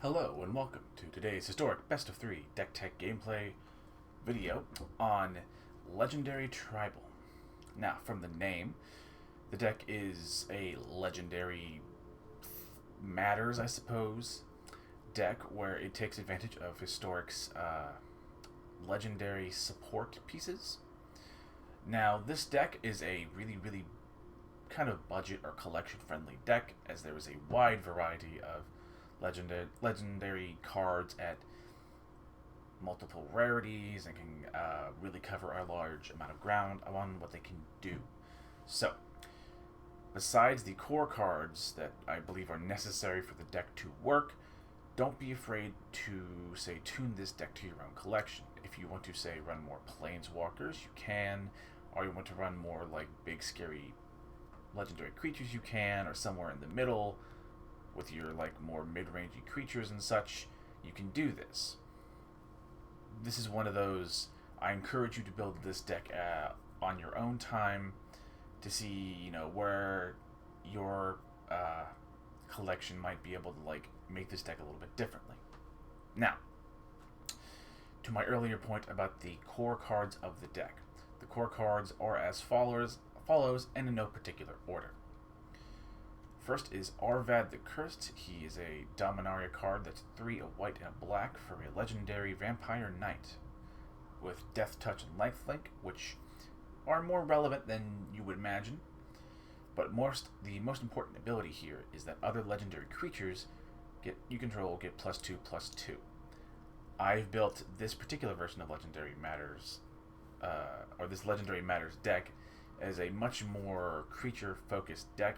Hello and welcome to today's historic best of 3 deck tech gameplay video on Legendary Tribal. Now, from the name, the deck is a legendary matters, I suppose, deck where it takes advantage of Historic's legendary support pieces. Now, this deck is a really kind of budget or collection friendly deck, as there is a wide variety of legendary cards at multiple rarities and can really cover a large amount of ground on what they can do. So, besides the core cards that I believe are necessary for the deck to work, don't be afraid to, say, tune this deck to your own collection. If you want to, say, run more Planeswalkers, you can, or you want to run more, like, big, scary legendary creatures, you can, or somewhere in the middle, with your like more mid-rangey creatures and such, you can do this. This is one of those, I encourage you to build this deck on your own time to see, where your collection might be able to like make this deck a little bit differently. Now, to my earlier point about the core cards of the deck. The core cards are as follows and in no particular order. First is Arvad the Cursed. He is a Dominaria card that's 3 a white and a black for a legendary vampire knight with Deathtouch and Lifelink, which are more relevant than you would imagine. But the most important ability here is that other legendary creatures you control get +2/+2. I've built this particular version of Legendary Matters, or this Legendary Matters deck, as a much more creature-focused deck,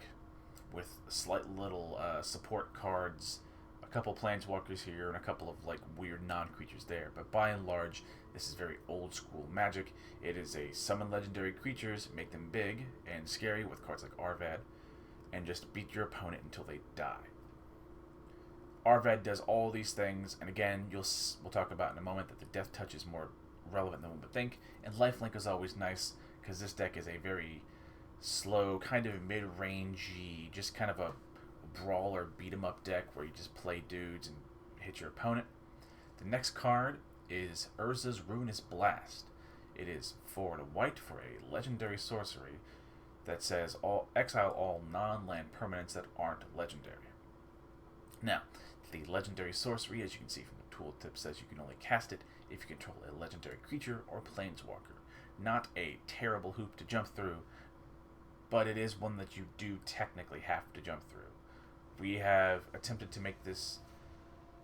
with slight little support cards, a couple Planeswalkers here, and a couple of like weird non-creatures there. But by and large, this is very old-school Magic. It is a summon legendary creatures, make them big and scary with cards like Arvad, and just beat your opponent until they die. Arvad does all these things, and again, we'll talk about in a moment that the Deathtouch is more relevant than one would think, and Lifelink is always nice, because this deck is a very slow, kind of mid-rangey, just kind of a brawler beat-em-up deck where you just play dudes and hit your opponent. The next card is Urza's Ruinous Blast. It is 4 and a white for a legendary sorcery that says exile all non-land permanents that aren't legendary. Now, the legendary sorcery, as you can see from the tooltip, says you can only cast it if you control a legendary creature or planeswalker. Not a terrible hoop to jump through, but it is one that you do technically have to jump through. We have attempted to make this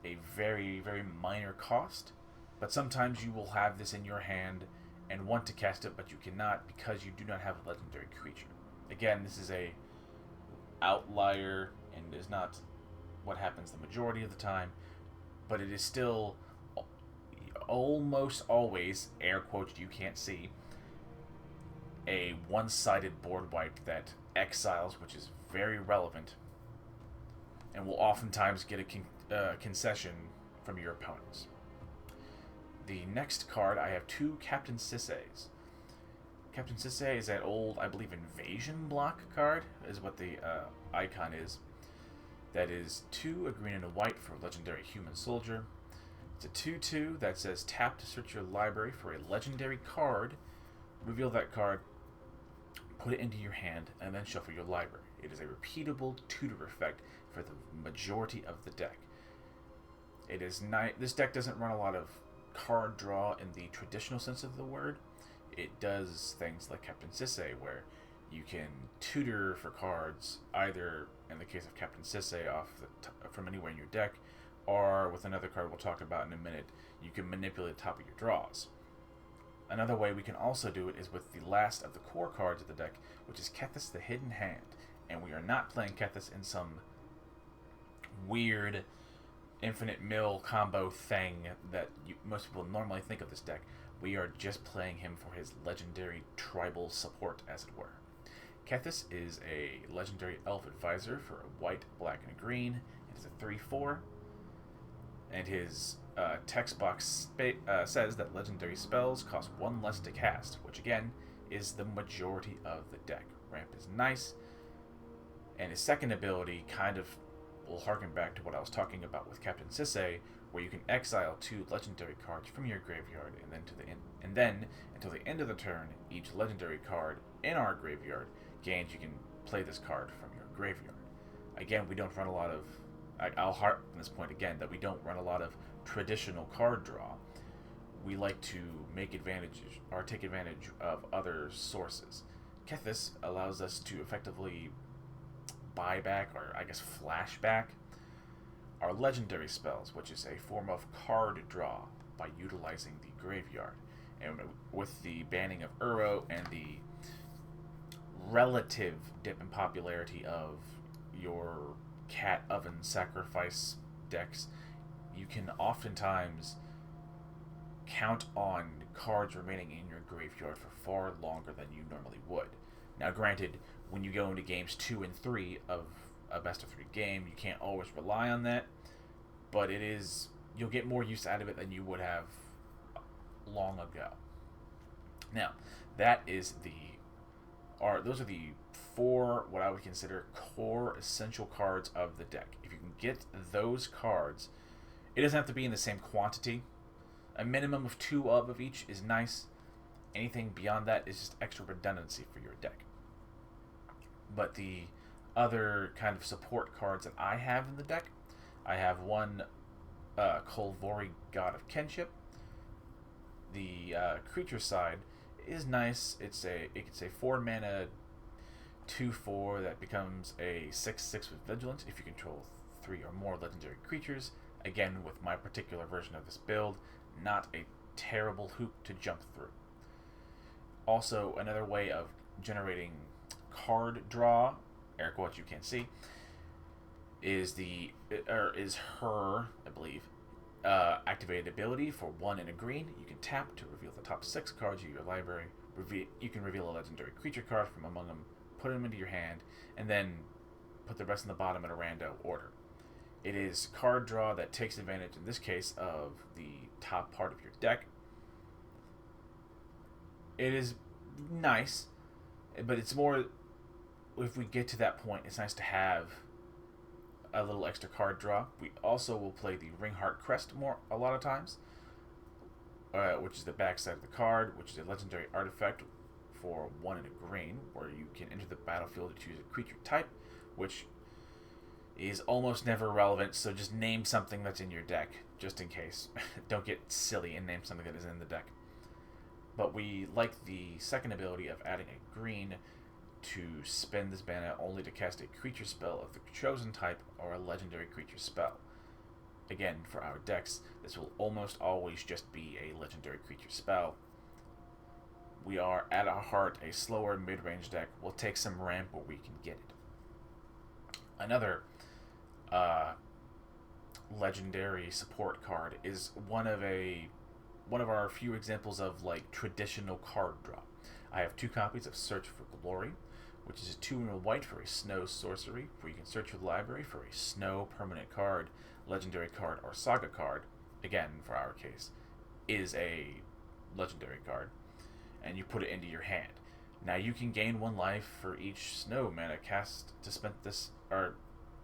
a very minor cost, but sometimes you will have this in your hand and want to cast it, but you cannot because you do not have a legendary creature. Again, this is a outlier and is not what happens the majority of the time, but it is still almost always, air quotes you can't see, a one-sided board wipe that exiles, which is very relevant, and will oftentimes get a concession from your opponents. The next card, I have 2 Captain Sisays. Captain Sisay is that old, I believe, invasion block card, is what the icon is. That is 2, a green and a white for a legendary human soldier. It's a 2/2 that says tap to search your library for a legendary card, reveal that card, put it into your hand, and then shuffle your library. It is a repeatable tutor effect for the majority of the deck. It is this deck doesn't run a lot of card draw in the traditional sense of the word. It does things like Captain Sisay, where you can tutor for cards, either in the case of Captain Sisay from anywhere in your deck, or with another card we'll talk about in a minute, you can manipulate the top of your draws. Another way we can also do it is with the last of the core cards of the deck, which is Kethis the Hidden Hand. And we are not playing Kethis in some weird infinite mill combo thing that most people normally think of this deck. We are just playing him for his legendary tribal support, as it were. Kethis is a legendary elf advisor for a white, black, and a green. It is a 3/4. And his text box says that legendary spells cost 1 less to cast, which again is the majority of the deck. Ramp is nice, and his second ability kind of will harken back to what I was talking about with Captain Sisay, where you can exile 2 legendary cards from your graveyard, and then until the end of the turn, each legendary card in our graveyard gains. You can play this card from your graveyard. Again, we don't run a lot of. I'll harp on this point again that we don't run a lot of traditional card draw. We like to take advantage of other sources. Kethis allows us to effectively buy back, or I guess flash back, our legendary spells, which is a form of card draw by utilizing the graveyard. And with the banning of Uro and the relative dip in popularity of your cat oven sacrifice decks, you can oftentimes count on cards remaining in your graveyard for far longer than you normally would. Now granted, when you go into games 2 and 3 of a best of 3 game, you can't always rely on that, but you'll get more use out of it than you would have long ago. Now, those are the 4 what I would consider core essential cards of the deck. If you can get those cards, it doesn't have to be in the same quantity. A minimum of 2 of each is nice. Anything beyond that is just extra redundancy for your deck. But the other kind of support cards that I have in the deck, I have one Kolvori, God of Kinship. The creature side is nice. It's a 4 mana 2/4 that becomes a 6/6 with Vigilance if you control 3 or more legendary creatures. Again, with my particular version of this build, not a terrible hoop to jump through. Also, another way of generating card draw, Eric, what you can't see, is her, I believe, activated ability for 1 and a green. You can tap to reveal the top 6 cards of your library. You can reveal a legendary creature card from among them, put them into your hand, and then put the rest in the bottom in a rando order. It is card draw that takes advantage, in this case, of the top part of your deck. It is nice, but it's more, if we get to that point, it's nice to have a little extra card draw. We also will play the Ringheart Crest a lot of times, which is the backside of the card, which is a legendary artifact for 1 and a green, where you can enter the battlefield to choose a creature type, which is almost never relevant, so just name something that's in your deck, just in case. Don't get silly and name something that is in the deck. But we like the second ability of adding a green to spend this mana only to cast a creature spell of the chosen type or a legendary creature spell. Again, for our decks, this will almost always just be a legendary creature spell. We are, at our heart, a slower mid-range deck. We'll take some ramp where we can get it. Another legendary support card is one of our few examples of like traditional card draw. I have 2 copies of Search for Glory, which is a 2 and a white for a snow sorcery, where you can search your library for a snow permanent card, legendary card, or saga card. Again, for our case, is a legendary card, and you put it into your hand. Now you can gain 1 life for each snow mana cast to spend this, or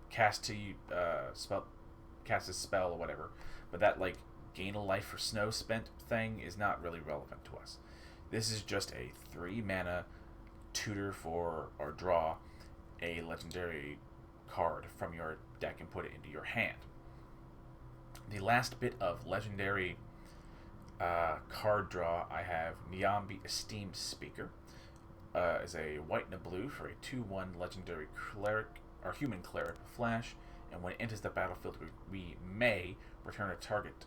cast a spell or whatever. But that like gain a life for snow spent thing is not really relevant to us. This is just a 3 mana tutor for, or draw a legendary card from your deck and put it into your hand. The last bit of legendary card draw, I have Niambi, Esteemed Speaker. Is a white and a blue for a 2/1 legendary cleric, or human cleric with flash, and when it enters the battlefield, we may return a target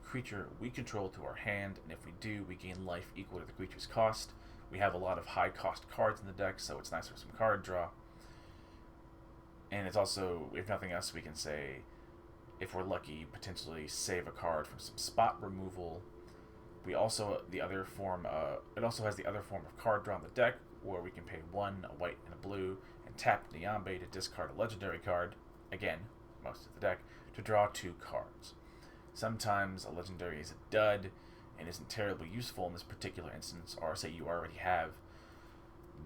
creature we control to our hand, and if we do, we gain life equal to the creature's cost. We have a lot of high cost cards in the deck, so it's nice for some card draw. And it's also, if nothing else, we can say, if we're lucky, potentially save a card from some spot removal. We also, it also has the other form of card draw on the deck, where we can pay 1, a white and a blue, and tap Niambi to discard a legendary card, again, most of the deck, to draw 2 cards. Sometimes a legendary is a dud and isn't terribly useful in this particular instance, or say you already have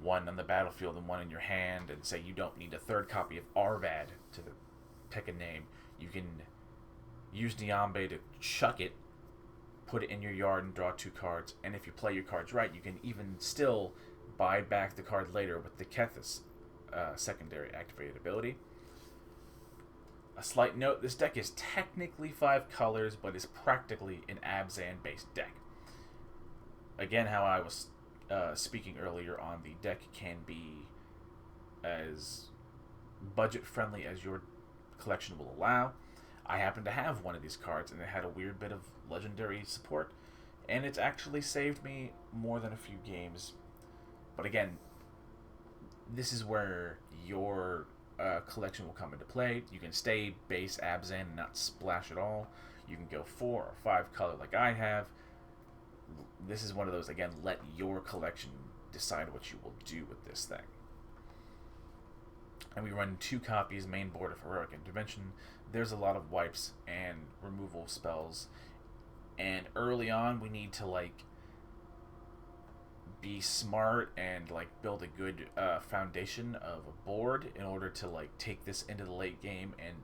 1 on the battlefield and 1 in your hand, and say you don't need a 3rd copy of Arvad pick a name. You can use Niambi to chuck it, put it in your yard and draw 2 cards, and if you play your cards right, you can even still buy back the card later with the Kethis secondary activated ability. A slight note, this deck is technically 5 colors, but is practically an Abzan based deck. Again, how I was speaking earlier on, the deck can be as budget friendly as your collection will allow. I happen to have one of these cards, and it had a weird bit of legendary support, and it's actually saved me more than a few games. But again, this is where your collection will come into play. You can stay base Abzan and not splash at all. You can go 4 or 5 color like I have. This is one of those, again, let your collection decide what you will do with this thing. And we run 2 copies, main board of Heroic Intervention. There's a lot of wipes and removal spells, and early on we need to like be smart and like build a good foundation of a board in order to like take this into the late game and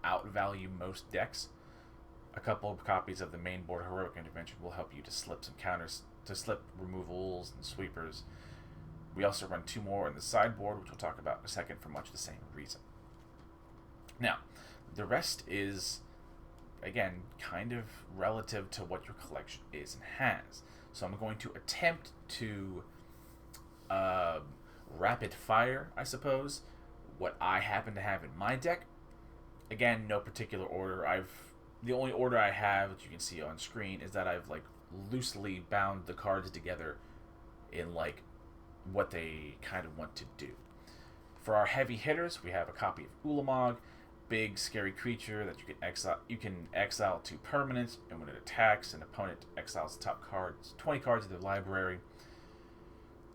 outvalue most decks. A couple of copies of the main board Heroic Intervention will help you to slip some counters, to slip removals and sweepers. We also run 2 more in the sideboard, which we'll talk about in a second, for much the same reason. Now, the rest is, again, kind of relative to what your collection is and has. So I'm going to attempt to rapid fire, I suppose, what I happen to have in my deck. Again, no particular order. The only order I have, that you can see on screen, is that I've like loosely bound the cards together in like what they kind of want to do. For our heavy hitters, we have a copy of Ulamog, big scary creature that you can exile. You can exile 2 permanents, and when it attacks, an opponent exiles the top cards, 20 cards of their library.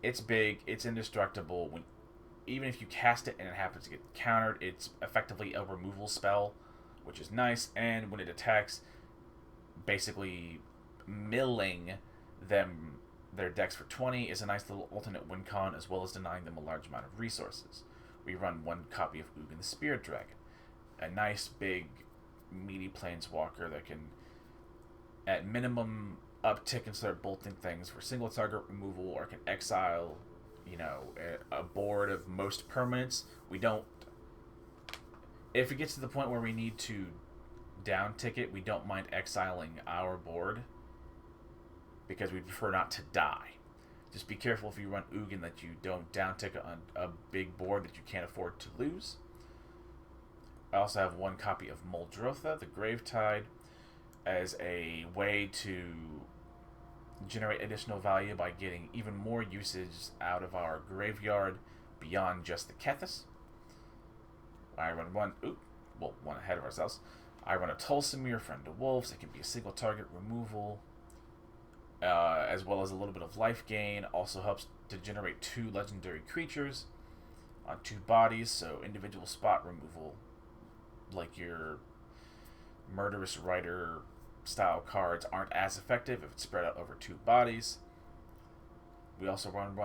It's big. It's indestructible. Even if you cast it and it happens to get countered, it's effectively a removal spell, which is nice. And when it attacks, basically milling their decks for 20 is a nice little alternate win con, as well as denying them a large amount of resources. We run 1 copy of Ugin the Spirit Dragon, a nice big meaty planeswalker that can at minimum uptick and start bolting things for single target removal, or can exile, a board of most permanents. We don't, if it gets to the point where we need to down tick it, we don't mind exiling our board, because we prefer not to die. Just be careful if you run Ugin that you don't down tick on a big board that you can't afford to lose. I also have 1 copy of Muldrotha, the Gravetide, as a way to generate additional value by getting even more usage out of our graveyard beyond just the Kethis. I run one ahead of ourselves. I run a Tulsimir, Friend of Wolves. It can be a single target removal, as well as a little bit of life gain. Also helps to generate 2 legendary creatures on 2 bodies, so individual spot removal, like your Murderous Rider style cards, aren't as effective if it's spread out over 2 bodies. We also run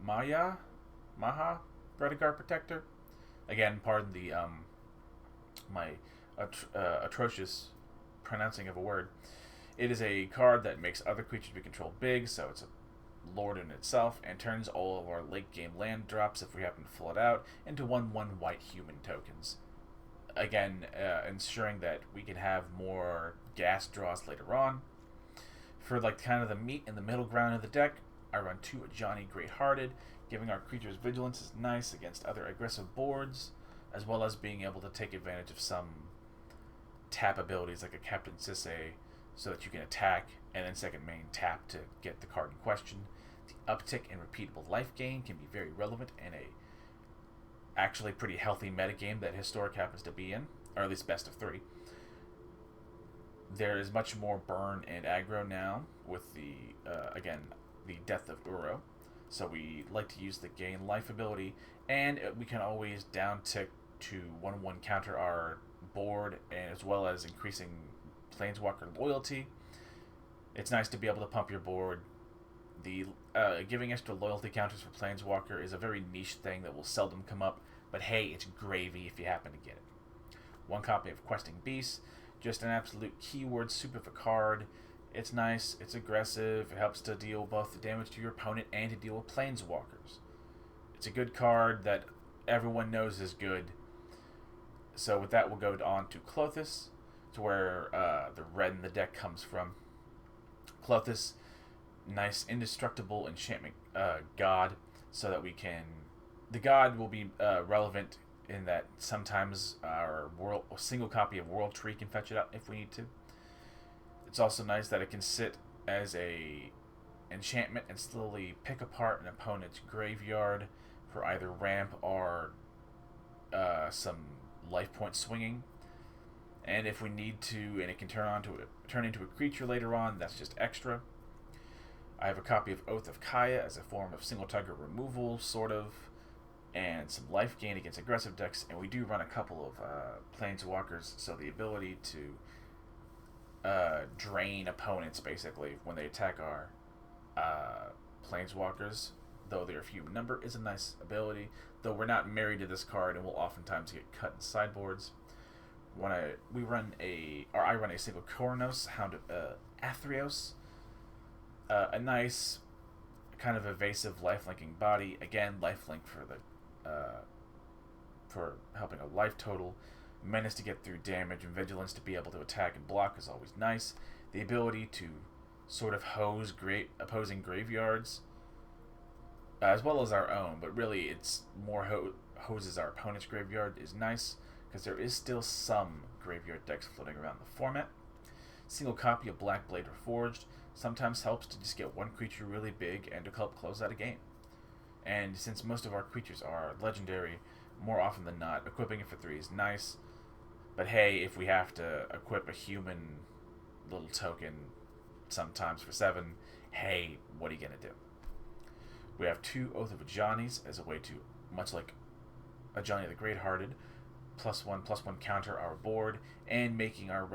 Maha Rediguard Protector. Again, pardon the my atrocious pronouncing of a word. It is a card that makes other creatures we control big, so it's a lord in itself, and turns all of our late game land drops, if we happen to flood out, into 1/1 white human tokens. Again, ensuring that we can have more gas draws later on. For like kind of the meat and the middle ground of the deck, I run 2 Ajani Greathearted. Giving our creatures vigilance is nice against other aggressive boards, as well as being able to take advantage of some tap abilities like a Captain Sisay, so that you can attack and then second main tap to get the card in question. The uptick in repeatable life gain can be very relevant in a actually pretty healthy metagame that Historic happens to be in, or at least best of 3. There is much more burn and aggro now with the Death of Uro, so we like to use the gain life ability, and we can always down tick to 1/1 counter our board, and as well as increasing Planeswalker loyalty. It's nice to be able to pump your board. The giving extra loyalty counters for Planeswalker is a very niche thing that will seldom come up, but hey, it's gravy if you happen to get it. One copy of Questing Beast, just an absolute keyword soup of a card. It's nice, it's aggressive, it helps to deal both the damage to your opponent and to deal with planeswalkers. It's a good card that everyone knows is good. So with that, we'll go on to Klothys, to where the red in the deck comes from. Klothys, nice indestructible enchantment god, so that we can... The god will be relevant in that sometimes our single copy of World Tree can fetch it out if we need to. It's also nice that it can sit as a enchantment and slowly pick apart an opponent's graveyard for either ramp or some life point swinging. And if we need to, and it can turn into a creature later on, that's just extra. I have a copy of Oath of Kaya as a form of single target removal, sort of, and some life gain against aggressive decks. And we do run a couple of planeswalkers, so the ability to drain opponents basically when they attack our planeswalkers, though they're few in number, is a nice ability. Though we're not married to this card and will oftentimes get cut in sideboards. I run a single Coronos, Hound of Athreos, a nice kind of evasive lifelinking body. Again, lifelink for helping a life total. Menace to get through damage, and vigilance to be able to attack and block is always nice. The ability to sort of hose opposing graveyards, as well as our own, but really it's more hoses our opponent's graveyard, is nice, because there is still some graveyard decks floating around the format. Single copy of Black Blade Reforged sometimes helps to just get one creature really big and to help close out a game. And since most of our creatures are legendary, more often than not, equipping it for 3 is nice. But hey, if we have to equip a human little token sometimes for 7, hey, what are you going to do? We have 2 Oath of Ajani's as a way to, much like Ajani the Great-Hearted, +1/+1 counter our board, and making our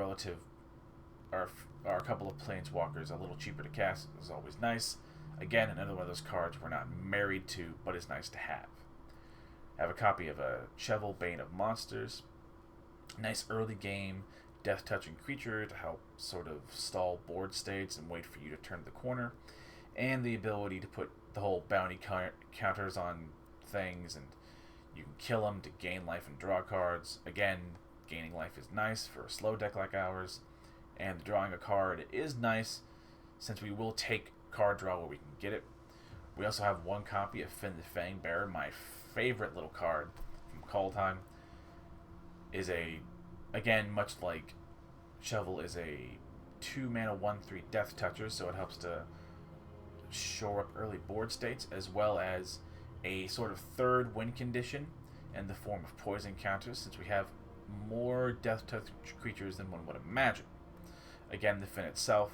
couple of planeswalkers a little cheaper to cast is always nice. Again, another one of those cards we're not married to, but is nice to have. I have a copy of a Chevel, Bane of Monsters. Nice early game death touching creature to help sort of stall board states and wait for you to turn the corner, and the ability to put the whole bounty counters on things, and you can kill them to gain life and draw cards. Again, gaining life is nice for a slow deck like ours, and drawing a card is nice since we will take card draw where we can get it. We also have 1 copy of Finn the Fangbearer, my favorite little card from Kaldheim. Is again, much like Chevel, is a 2-mana 1/3 Death Toucher, so it helps to shore up early board states, as well as a sort of 3rd win condition in the form of poison counters, since we have more Death Touch creatures than one would imagine. Again, the Finn itself,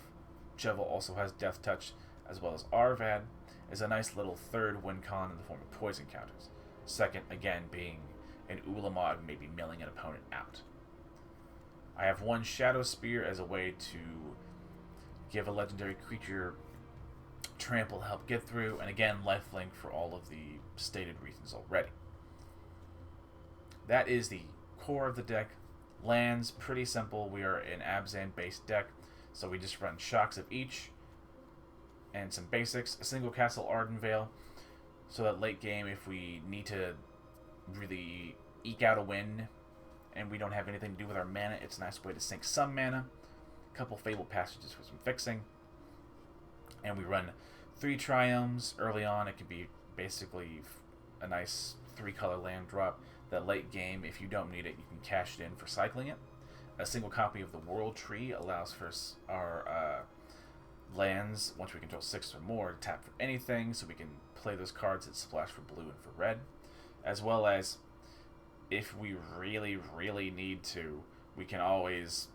Chevel also has Death Touch, as well as Arvad, is a nice little 3rd win con in the form of poison counters. Second, again, being an Ulamog, maybe milling an opponent out. I have 1 Shadow Spear as a way to give a legendary creature trample to help get through, and again, lifelink for all of the stated reasons already. That is the core of the deck. Lands, pretty simple. We are an Abzan-based deck, so we just run shocks of each, and some basics. A single Castle Ardenvale, so that late game, if we need to really eke out a win and we don't have anything to do with our mana, it's a nice way to sink some mana. A couple Fabled Passages for some fixing. And we run 3 Triomes early on. It can be basically a nice 3-color land drop that late game, if you don't need it, you can cash it in for cycling it. A single copy of the World Tree allows for our lands, once we control 6 or more, to tap for anything, so we can play those cards that splash for blue and for red. As well as, if we really, really need to, we can always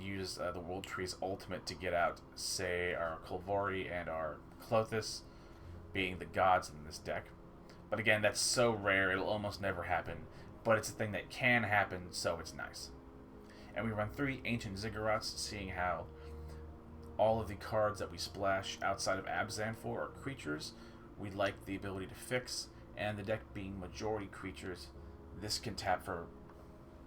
use the World Tree's ultimate to get out, say, our Kolvori and our Klothys, being the gods in this deck. But again, that's so rare, it'll almost never happen. But it's a thing that can happen, so it's nice. And we run 3 Ancient Ziggurats, seeing how all of the cards that we splash outside of Abzan for are creatures. We like the ability to fix, and the deck being majority creatures, this can tap for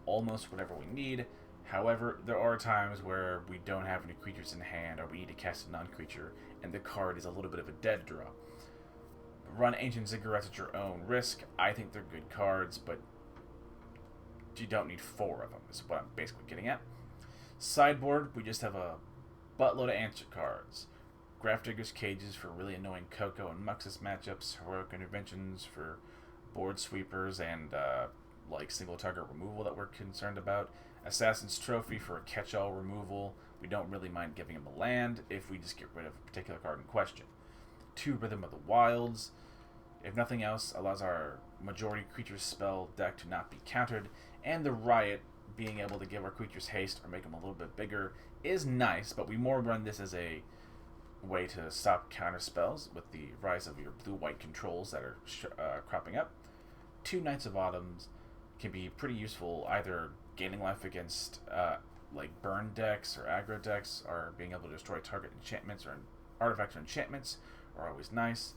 almost whatever we need. However, there are times where we don't have any creatures in hand, or we need to cast a non-creature, and the card is a little bit of a dead draw. Run Ancient Ziggurats at your own risk. I think they're good cards, but you don't need 4 of them, is what I'm basically getting at. Sideboard, we just have a buttload of answer cards. Grafdigger's Cages for really annoying Coco and Muxus matchups, Heroic Interventions for board sweepers and like single target removal that we're concerned about. Assassin's Trophy for a catch-all removal. We don't really mind giving him a land if we just get rid of a particular card in question. 2 Rhythm of the Wilds. If nothing else, allows our majority creatures spell deck to not be countered. And the Riot, being able to give our creatures haste or make them a little bit bigger, is nice, but we more run this as a way to stop counter spells with the rise of your blue-white controls that are cropping up. 2 Knights of Autumns can be pretty useful, either gaining life against like burn decks or aggro decks, or being able to destroy target enchantments or artifacts or enchantments are always nice.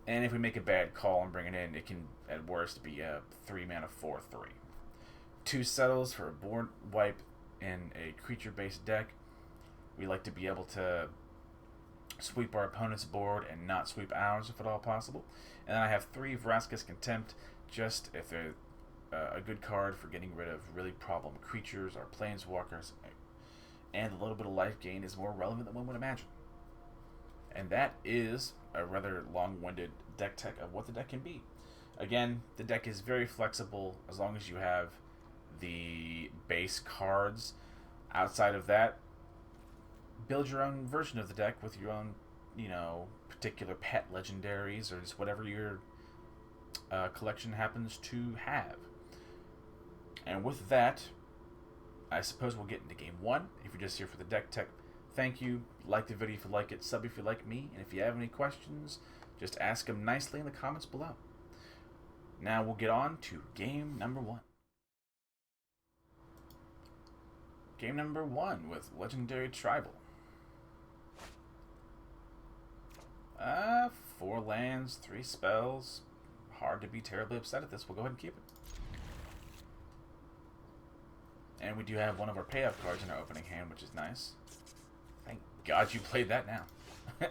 And if we make a bad call and bring it in, it can at worst be a 3-mana 4/3. 2 Settles for a board wipe in a creature-based deck. We like to be able to sweep our opponent's board and not sweep ours if at all possible. And then I have 3 Vraska's Contempt, just if they're a good card for getting rid of really problem creatures or planeswalkers, and a little bit of life gain is more relevant than one would imagine. And that is a rather long-winded deck tech of what the deck can be. Again, the deck is very flexible as long as you have the base cards. Outside of that, build your own version of the deck with your own, particular pet legendaries or just whatever your collection happens to have. And with that, I suppose we'll get into game 1. If you're just here for the deck tech, thank you. Like the video if you like it, sub if you like me, and if you have any questions, just ask them nicely in the comments below. Now we'll get on to game number 1. Game number 1 with Legendary Tribal. 4 lands, 3 spells. Hard to be terribly upset at this. We'll go ahead and keep it. And we do have one of our payoff cards in our opening hand, which is nice. Thank God you played that now. I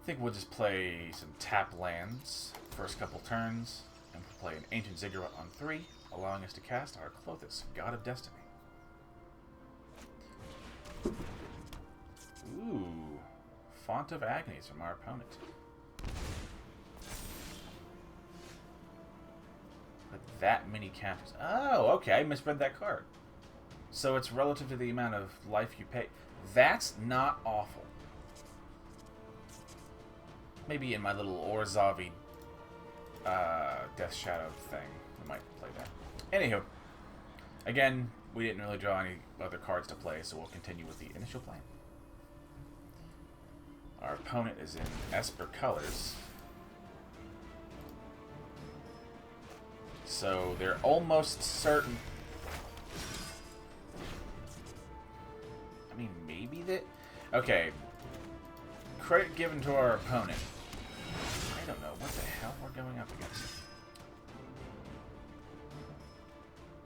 think we'll just play some tap lands first couple turns, and we'll play an Ancient Ziggurat on 3, allowing us to cast our Klothys, God of Destiny. Ooh, Font of Agonies from our opponent. With that many counters. Oh, okay, I misread that card. So it's relative to the amount of life you pay. That's not awful. Maybe in my little Urza Death Shadow thing, I might play that. Anywho, again, we didn't really draw any other cards to play, so we'll continue with the initial plan. Our opponent is in Esper colors, so they're almost certain. I mean, maybe that. Okay. Credit given to our opponent. I don't know what the hell we're going up against.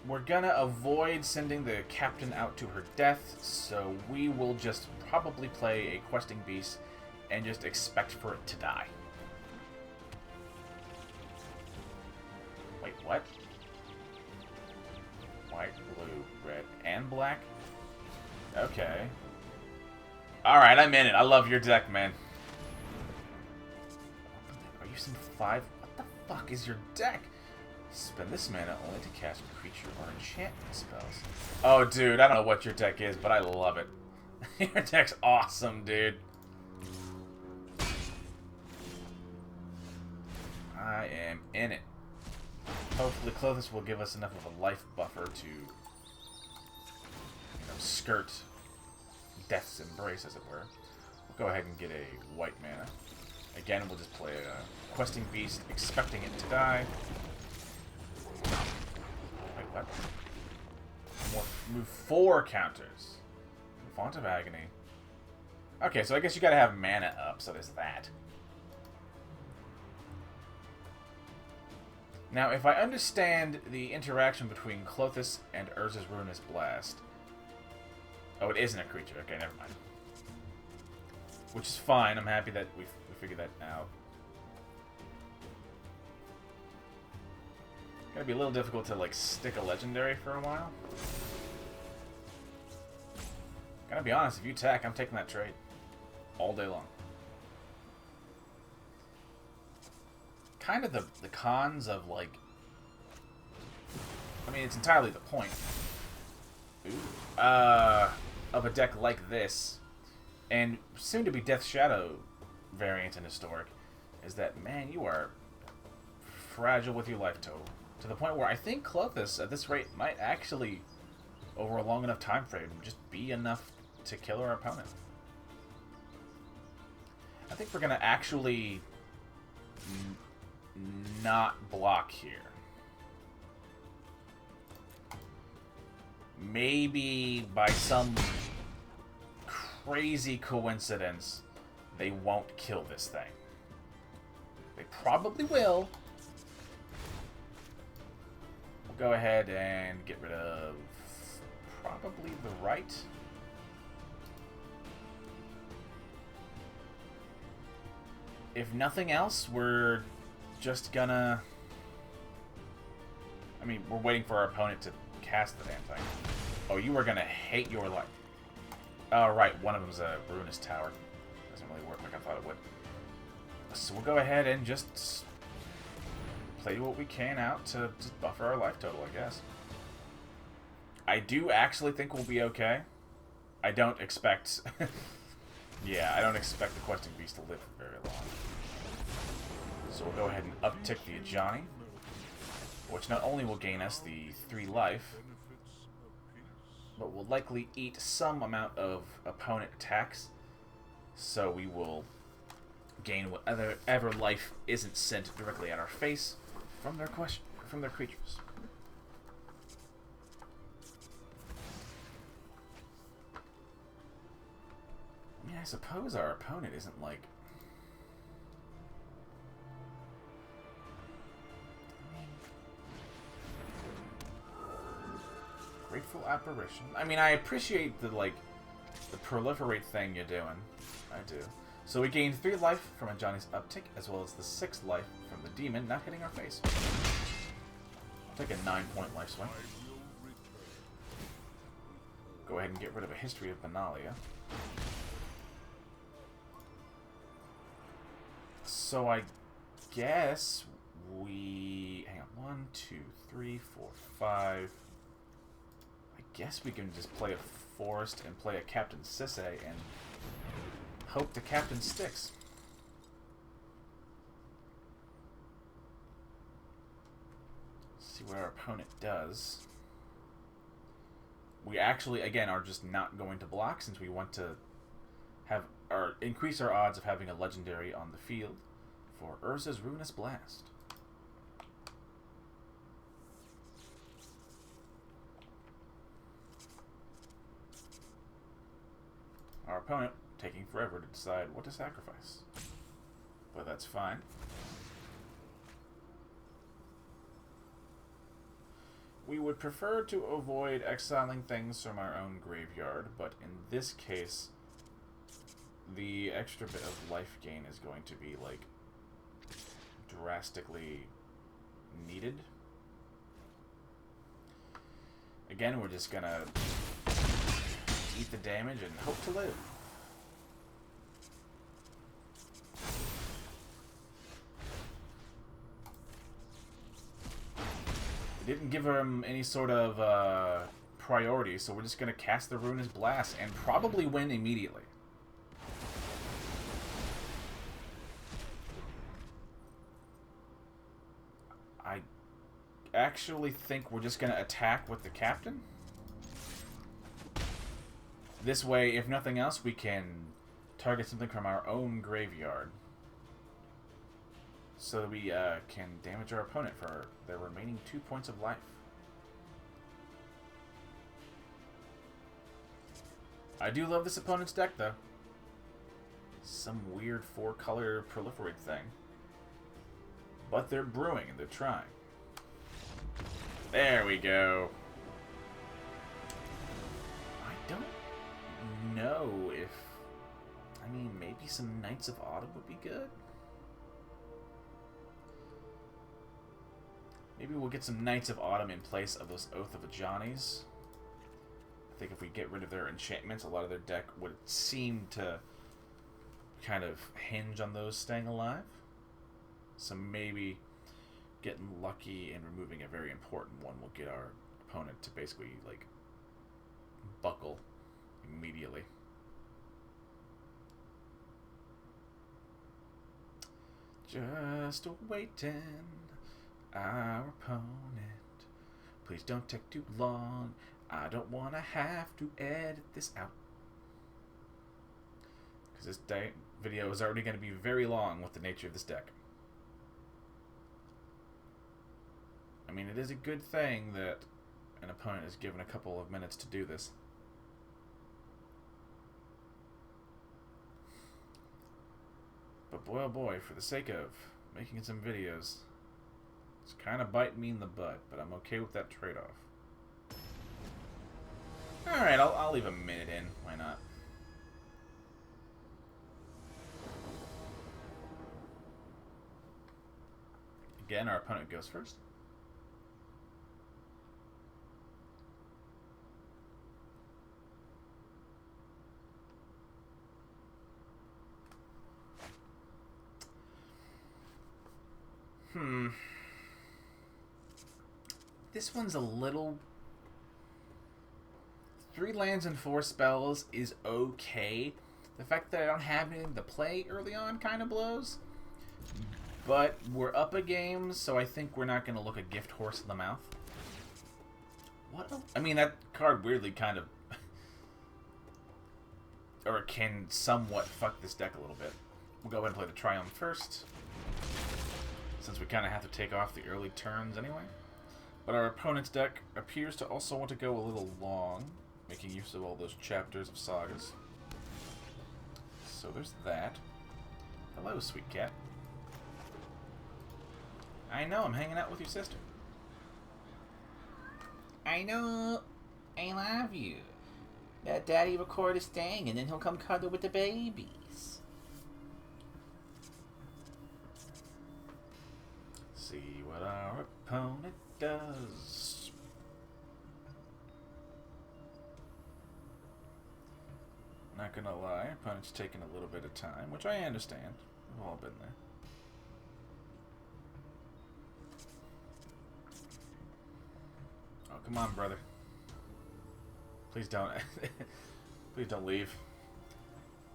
We're gonna avoid sending the captain out to her death, so we will just probably play a questing beast and just expect for it to die. Wait, what? White, blue, red, and black? Okay. Alright, I'm in it. I love your deck, man. Are you using 5? What the fuck is your deck? Spend this mana only to cast creature or enchantment spells. Oh, dude, I don't know what your deck is, but I love it. Your deck's awesome, dude. I am in it. Hopefully Klothys will give us enough of a life buffer to skirt Death's Embrace, as it were. We'll go ahead and get a white mana. Again, we'll just play a questing beast, expecting it to die. Wait, what? Move 4 counters. Font of Agony. Okay, so I guess you gotta have mana up, so there's that. Now, if I understand the interaction between Klothys and Urza's Ruinous Blast... Oh, it isn't a creature. Okay, never mind. Which is fine. I'm happy that we figured that out. Gonna be a little difficult to, like, stick a legendary for a while. Gotta be honest, if you attack, I'm taking that trade. All day long. Kind of the cons of, like... I mean, it's entirely the point. Ooh. Of a deck like this, and soon to be Death Shadow variant in Historic, is that, man, you are fragile with your life total. To the point where I think Klothys, at this rate, might actually, over a long enough time frame, just be enough to kill our opponent. I think we're going to actually not block here. Maybe by some crazy coincidence, they won't kill this thing. They probably will. We'll go ahead and get rid of probably the right. If nothing else, we're just gonna... I mean, we're waiting for our opponent to cast the damn thing. Oh, you are gonna hate your life. Oh, right, one of them's a Ruinous Tower. Doesn't really work like I thought it would. So we'll go ahead and just play what we can out to just buffer our life total, I guess. I do actually think we'll be okay. I don't expect... yeah, I don't expect the Questing Beast to live for very long. So we'll go ahead and uptick the Ajani, which not only will gain us the 3 life, but will likely eat some amount of opponent attacks, so we will gain whatever life isn't sent directly at our face from their creatures. I mean, I suppose our opponent isn't like... Grateful Apparition. I mean, I appreciate the, like, the proliferate thing you're doing. I do. So we gained 3 life from Ajani's uptick, as well as the 6 life from the demon not hitting our face. I'll take a 9-point life swing. Go ahead and get rid of a History of Benalia. So I guess we... Hang on. 1, 2, 3, 4, 5... I guess we can just play a Forest and play a Captain Sisay and hope the Captain sticks. See what our opponent does. We actually, again, are just not going to block since we want to have increase our odds of having a legendary on the field for Urza's Ruinous Blast. Our opponent taking forever to decide what to sacrifice. But that's fine. We would prefer to avoid exiling things from our own graveyard, but in this case, the extra bit of life gain is going to be, like, drastically needed. Again, we're just gonna eat the damage and hope to live. We didn't give him any sort of priority, so we're just going to cast the Ruinous Blast and probably win immediately. I actually think we're just going to attack with the Captain. This way, if nothing else, we can target something from our own graveyard. So that we can damage our opponent for their remaining 2 points of life. I do love this opponent's deck, though. Some weird 4-color proliferate thing. But they're brewing and they're trying. There we go. I don't know if... I mean, maybe some Knights of Autumn would be good. Maybe we'll get some Knights of Autumn in place of those Oath of Ajani's. I think if we get rid of their enchantments, a lot of their deck would seem to kind of hinge on those staying alive. So maybe getting lucky and removing a very important one will get our opponent to basically, like, buckle immediately. Just waiting, our opponent. Please don't take too long. I don't want to have to edit this out. Because this video is already going to be very long with the nature of this deck. I mean, it is a good thing that an opponent is given a couple of minutes to do this. But boy oh boy, for the sake of making some videos, it's kind of biting me in the butt, but I'm okay with that trade-off. Alright, I'll leave a minute in. Why not? Again, our opponent goes first. This one's a little... 3 lands and 4 spells is okay. The fact that I don't have anything to play early on kind of blows. But we're up a game, so I think we're not going to look a gift horse in the mouth. What? I mean, that card weirdly kind of... or can somewhat fuck this deck a little bit. We'll go ahead and play the Triome first, since we kind of have to take off the early turns anyway. But our opponent's deck appears to also want to go a little long, making use of all those chapters of sagas. So there's that. Hello, sweet cat. I know, I'm hanging out with your sister. I know. I love you. Let Daddy record his thing, and then he'll come cuddle with the babies. See what our opponent does. Not gonna lie, opponent's taking a little bit of time, which I understand. We've all been there. Oh, come on, brother. Please don't. Please don't leave.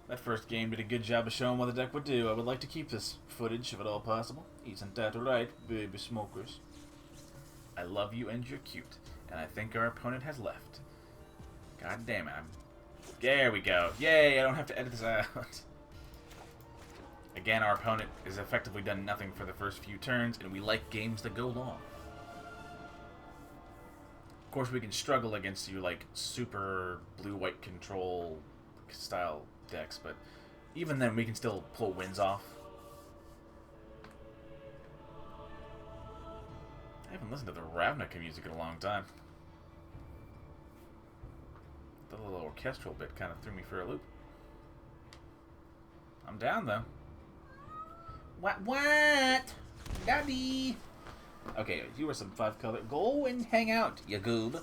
That first game did a good job of showing what the deck would do. I would like to keep this footage, if at all possible. Isn't that right, baby smokers? I love you and you're cute, and I think our opponent has left. God damn it. There we go. Yay, I don't have to edit this out. Again, our opponent has effectively done nothing for the first few turns, and we like games that go long. Of course, we can struggle against you, like, super blue-white control style decks, but even then, we can still pull wins off. I haven't listened to the Ravnica music in a long time. The little orchestral bit kind of threw me for a loop. I'm down, though. What? Daddy! Okay, you were some 5-color. Go and hang out, you goob. Ooh,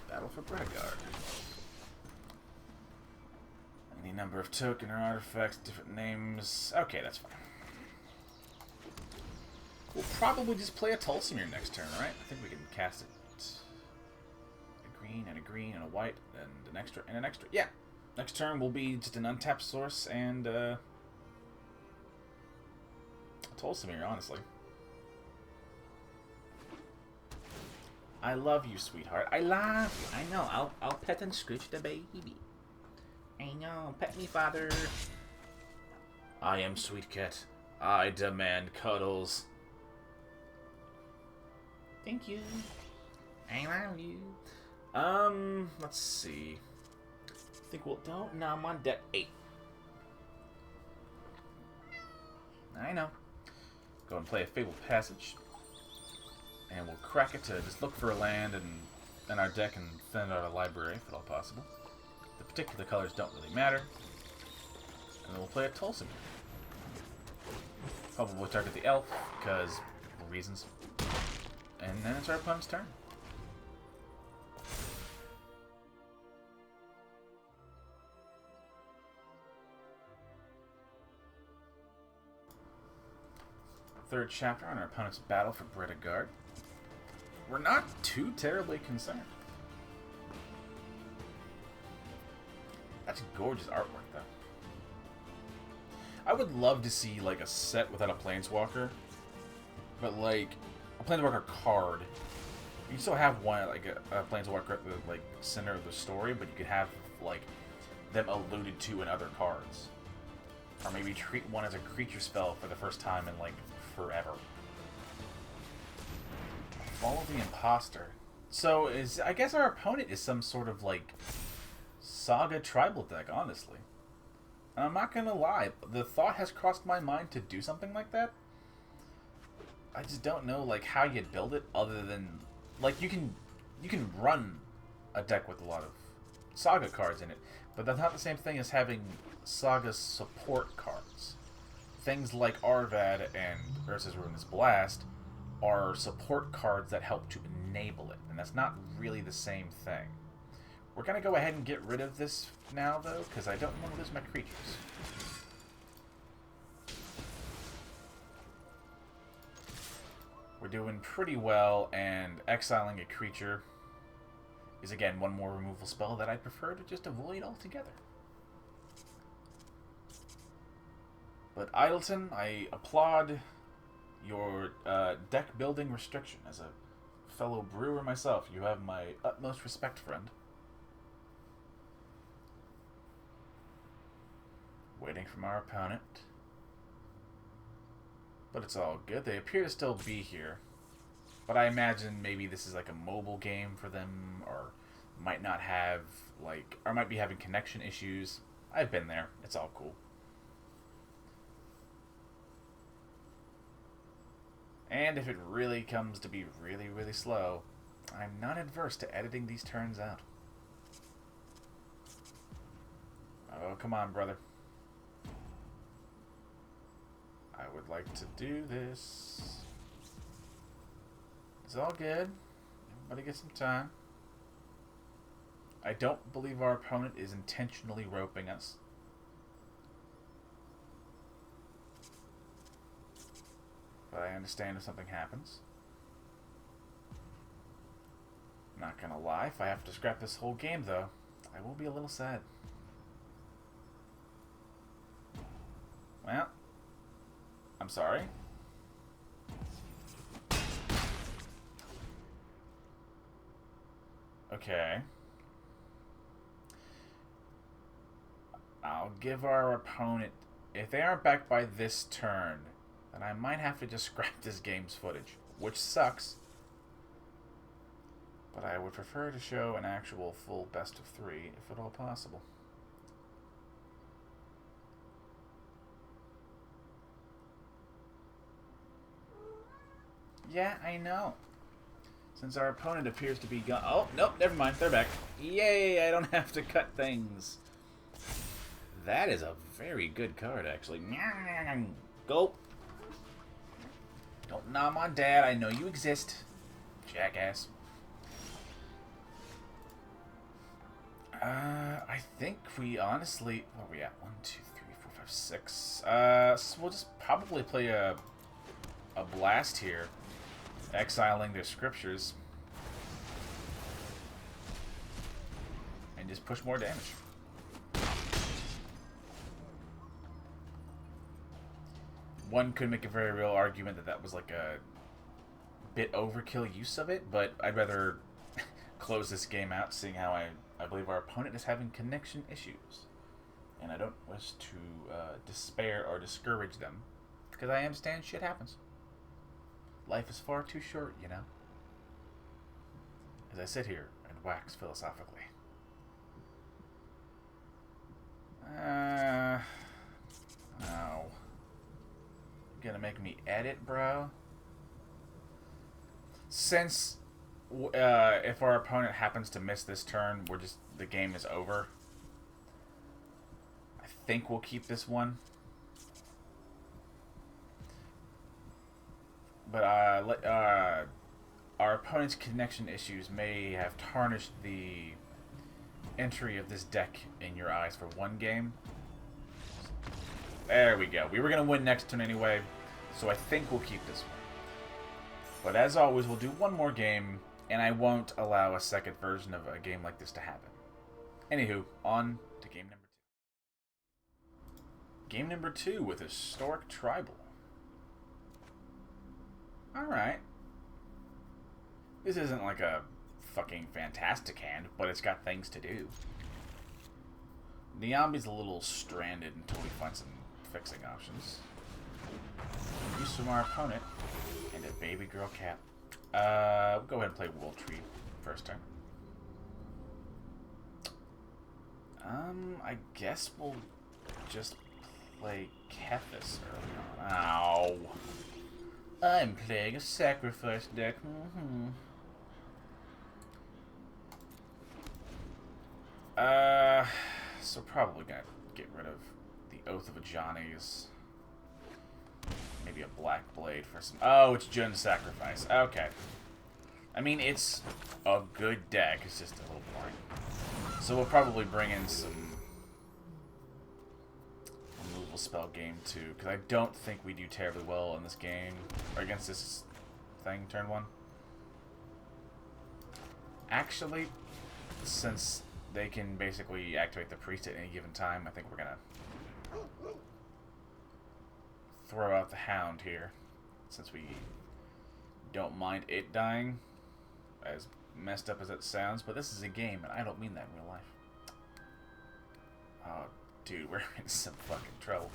Battle for Braggart. Any number of token or artifacts, different names. Okay, that's fine. We'll probably just play a Tulsimir next turn, right? I think we can cast it. A green and a green and a white and an extra and an extra. Yeah. Next turn will be just an untapped source and a Tulsimir, honestly. I love you, sweetheart. I love you. I know. I'll pet and scritch the baby. I know. Pet me, father. I am Sweet Cat. I demand cuddles. Thank you. I love you. Let's see. I think we'll... No, I'm on deck 8. I know. Go and play a Fabled Passage. And we'll crack it to just look for a land in our deck and send out a library, if at all possible. The particular colors don't really matter. And then we'll play a Tulsim. Probably target the elf, because reasons. And then it's our opponent's turn. Third chapter on our opponent's battle for Bredegard. We're not too terribly concerned. That's gorgeous artwork, though. I would love to see, like, a set without a Planeswalker. But, like, a Planeswalker card. You can still have one, like, a Planeswalker at the, like, center of the story, but you could have, like, them alluded to in other cards. Or maybe treat one as a creature spell for the first time in, like, forever. Follow the Imposter. So, I guess our opponent is some sort of, like, Saga tribal deck, honestly. And I'm not gonna lie, the thought has crossed my mind to do something like that. I just don't know, like, how you'd build it other than, like, you can run a deck with a lot of Saga cards in it, but that's not the same thing as having Saga support cards. Things like Arvad and Urza's Ruinous Blast are support cards that help to enable it, and that's not really the same thing. We're going to go ahead and get rid of this now, though, because I don't want to lose my creatures. We're doing pretty well, and exiling a creature is, again, one more removal spell that I prefer to just avoid altogether. But Idleton, I applaud your deck building restriction. As a fellow brewer myself, you have my utmost respect, friend. Waiting from our opponent. But it's all good. They appear to still be here. But I imagine maybe this is like a mobile game for them, or might not have, like, or might be having connection issues. I've been there. It's all cool. And if it really comes to be really, really slow, I'm not adverse to editing these turns out. Oh, come on, brother. I would like to do this. It's all good. Everybody get some time. I don't believe our opponent is intentionally roping us. But I understand if something happens. Not gonna lie, if I have to scrap this whole game, though, I will be a little sad. Well, I'm sorry. Okay. I'll give our opponent... If they aren't back by this turn, then I might have to just scrap this game's footage, which sucks. But I would prefer to show an actual full best of 3, if at all possible. Yeah, I know. Since our opponent appears to be gone... Oh, nope, never mind. They're back. Yay, I don't have to cut things. That is a very good card, actually. Go. Don't nom on Dad. I know you exist. Jackass. I think we honestly... Where are we at? 1, 2, 3, 4, 5, 6. So we'll just probably play a blast here. Exiling their scriptures. And just push more damage. One could make a very real argument that that was like a bit overkill use of it, but I'd rather close this game out, seeing how I believe our opponent is having connection issues. And I don't wish to despair or discourage them, because I understand shit happens. Life is far too short, you know? As I sit here and wax philosophically. Oh. Gonna make me edit, bro? Since if our opponent happens to miss this turn, the game is over. I think we'll keep this one. But our opponent's connection issues may have tarnished the entry of this deck in your eyes for one game. There we go. We were going to win next turn anyway, so I think we'll keep this one. But as always, we'll do one more game, and I won't allow a second version of a game like this to happen. Anywho, on to game number 2. Game number 2 with Historic Tribal. Alright. This isn't like a fucking fantastic hand, but it's got things to do. Niambi's a little stranded until we find some fixing options. Use from our opponent. And a baby girl cat. We'll go ahead and play World Tree first turn. I guess we'll just play Kethis early on. Ow. I'm playing a sacrifice deck. So probably gonna get rid of the Oath of a Johnny's. Maybe a Black Blade for some... Oh, it's Jun's Sacrifice. Okay. I mean, it's a good deck. It's just a little boring. So we'll probably bring in some removal spell game too, because I don't think we do terribly well in this game, or against this thing, turn 1. Actually, since they can basically activate the priest at any given time, I think we're gonna throw out the hound here, since we don't mind it dying, as messed up as it sounds, but this is a game, and I don't mean that in real life. Oh, dude, we're in some fucking trouble.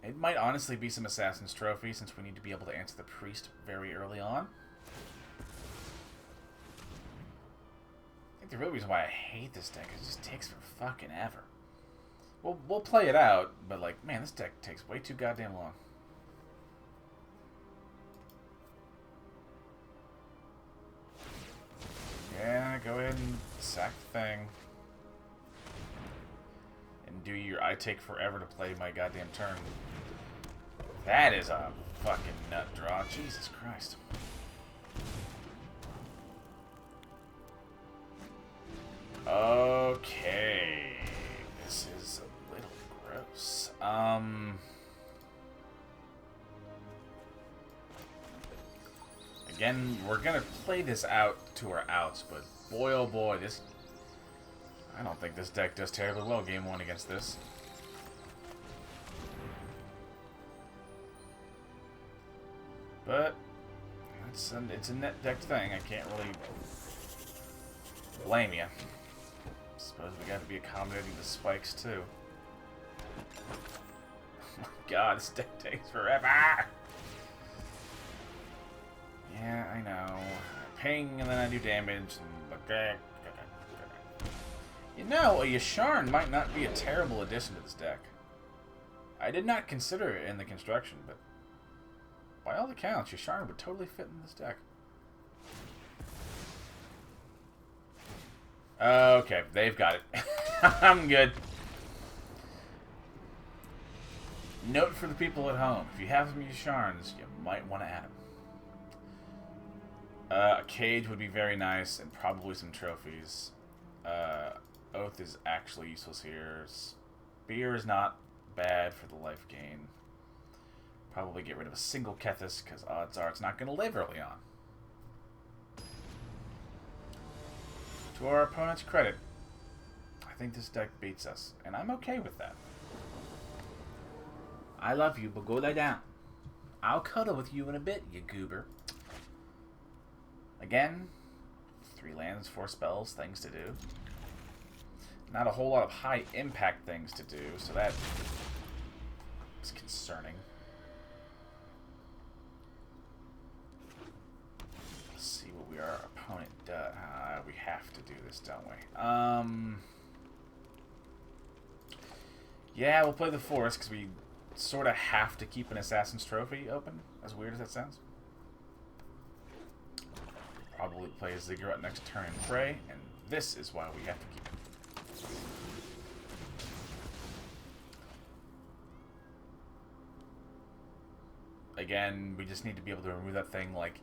It might honestly be some Assassin's Trophy, since we need to be able to answer the priest very early on. I think the real reason why I hate this deck is it just takes for fucking ever. We'll play it out, but like, man, this deck takes way too goddamn long. Yeah, go ahead and sack the thing. And do your I take forever to play my goddamn turn. That is a fucking nut draw. Jesus Christ. Okay. This is a little gross. Again, we're gonna play this out to our outs, but boy oh boy, this... I don't think this deck does terribly well game 1 against this. But it's a net deck thing. I can't really blame you. Suppose we got to be accommodating the spikes too. Oh my god, this deck takes forever. Yeah, I know. Ping and then I do damage and okay. You know, a Yasharn might not be a terrible addition to this deck. I did not consider it in the construction, but by all accounts, Yasharn would totally fit in this deck. Okay, they've got it. I'm good. Note for the people at home: if you have some Yasharns, you might want to add them. A cage would be very nice, and probably some trophies. Oath is actually useless here. Spear is not bad for the life gain. Probably get rid of a single Kethis, because odds are it's not going to live early on. To our opponent's credit, I think this deck beats us, and I'm okay with that. I love you, but go lie down. I'll cuddle with you in a bit, you goober. Again, 3 lands, 4 spells, things to do. Not a whole lot of high impact things to do, so that is concerning. Let's see what our opponent does. We have to do this, don't we? Yeah, we'll play the Forest because we sort of have to keep an Assassin's Trophy open, as weird as that sounds. Probably play Ziggurat next turn and Prey, and this is why we have to keep it. Again, we just need to be able to remove that thing like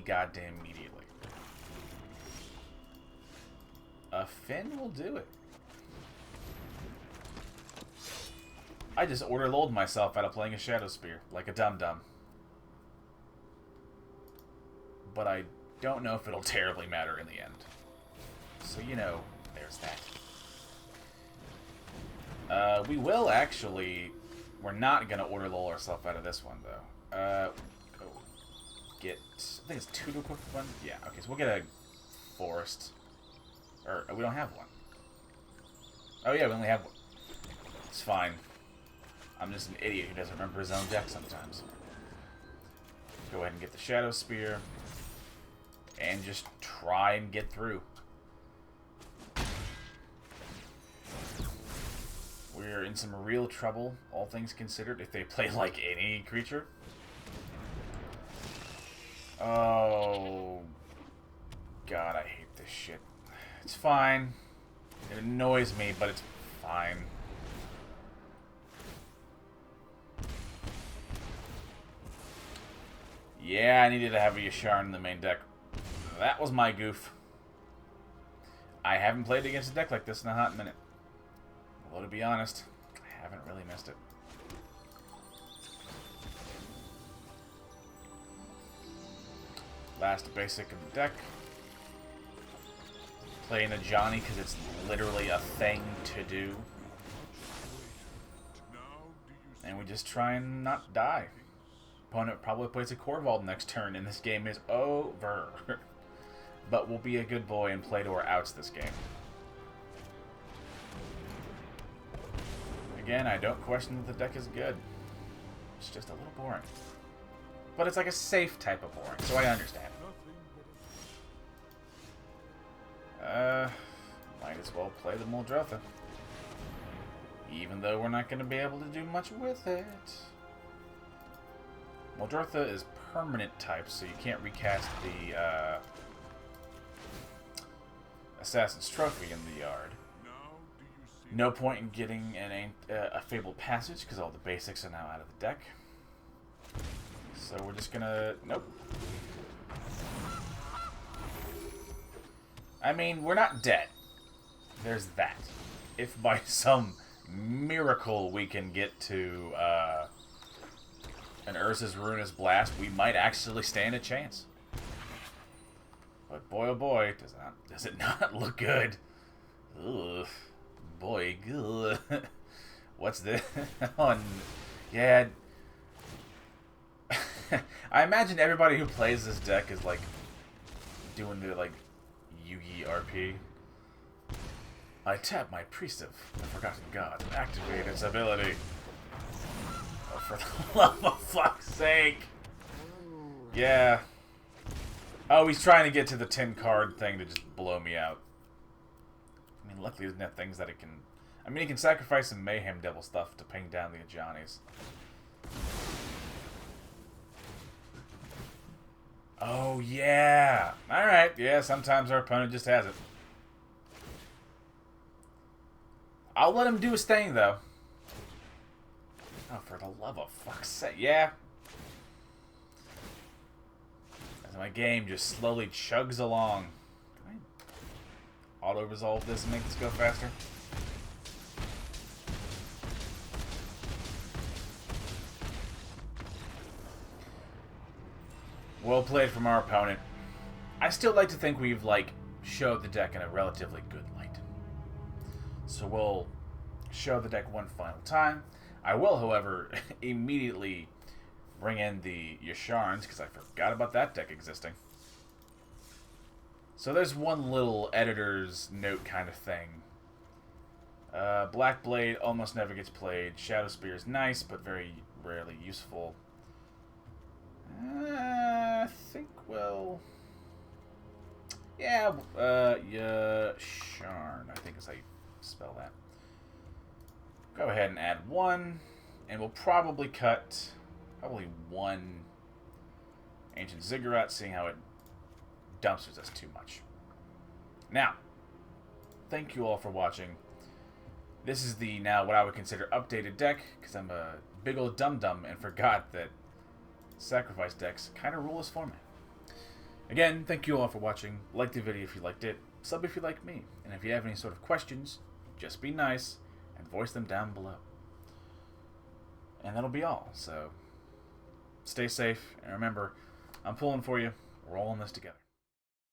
goddamn immediately. A Finn will do it. I just order-lulled myself out of playing a Shadow Spear, like a dum-dum. But I don't know if it'll terribly matter in the end. So, you know, there's that. We will actually... We're not going to order-lull ourselves out of this one, though. Get... I think it's 2 to equip one? Yeah, okay, so we'll get a Forest. Or, we don't have one. Oh yeah, we only have one. It's fine. I'm just an idiot who doesn't remember his own deck sometimes. Go ahead and get the Shadow Spear. And just try and get through. We're in some real trouble, all things considered, if they play like any creature. Oh... God, I hate this shit. It's fine. It annoys me, but it's fine. Yeah, I needed to have a Yasharn in the main deck. That was my goof. I haven't played against a deck like this in a hot minute. Although, to be honest, I haven't really missed it. Last basic of the deck. Playing a Johnny because it's literally a thing to do. And we just try and not die. Opponent probably plays a Korvold next turn and this game is over. But we'll be a good boy and play to our outs this game. Again, I don't question that the deck is good. It's just a little boring. But it's like a safe type of boring, so I understand. Might as well play the Muldrotha. Even though we're not going to be able to do much with it. Muldrotha is permanent type, so you can't recast the Assassin's Trophy in the yard. No point in getting a Fabled Passage, because all the basics are now out of the deck. So we're just gonna... Nope. I mean, we're not dead. There's that. If by some miracle we can get to an Urza's Ruinous Blast, we might actually stand a chance. But boy, oh boy, does it not look good. Ugh. Boy, good. What's this? Oh, yeah. I imagine everybody who plays this deck is like doing the like Yugi RP. I tap my Priest of the Forgotten God and activate its ability. Oh, for the love of fuck's sake! Yeah. Oh, he's trying to get to the 10 card thing to just blow me out. I mean, luckily there's not things that it can... I mean, he can sacrifice some Mayhem Devil stuff to ping down the Ajani's. Oh, yeah! Alright, yeah, sometimes our opponent just has it. I'll let him do his thing, though. Oh, for the love of fuck's sake, yeah. As my game just slowly chugs along. Can I auto-resolve this and make this go faster? Well played from our opponent. I still like to think we've, like, showed the deck in a relatively good light. So we'll show the deck one final time. I will, however, immediately bring in the Yasharns, because I forgot about that deck existing. So there's one little editor's note kind of thing. Black Blade almost never gets played. Shadow Spear is nice, but very rarely useful. I think we'll... Yeah, Yasharn, I think is how you spell that. Go ahead and add one, and we'll probably cut one Ancient Ziggurat, seeing how it dumpsters us too much. Now, thank you all for watching. This is the now what I would consider updated deck, because I'm a big old dum-dum and forgot that sacrifice decks kind of rule this format. Again, thank you all for watching. Like the video if you liked it, sub if you like me, and if you have any sort of questions, just be nice and voice them down below. And that'll be all, so stay safe, and remember, I'm pulling for you. We're all in this together.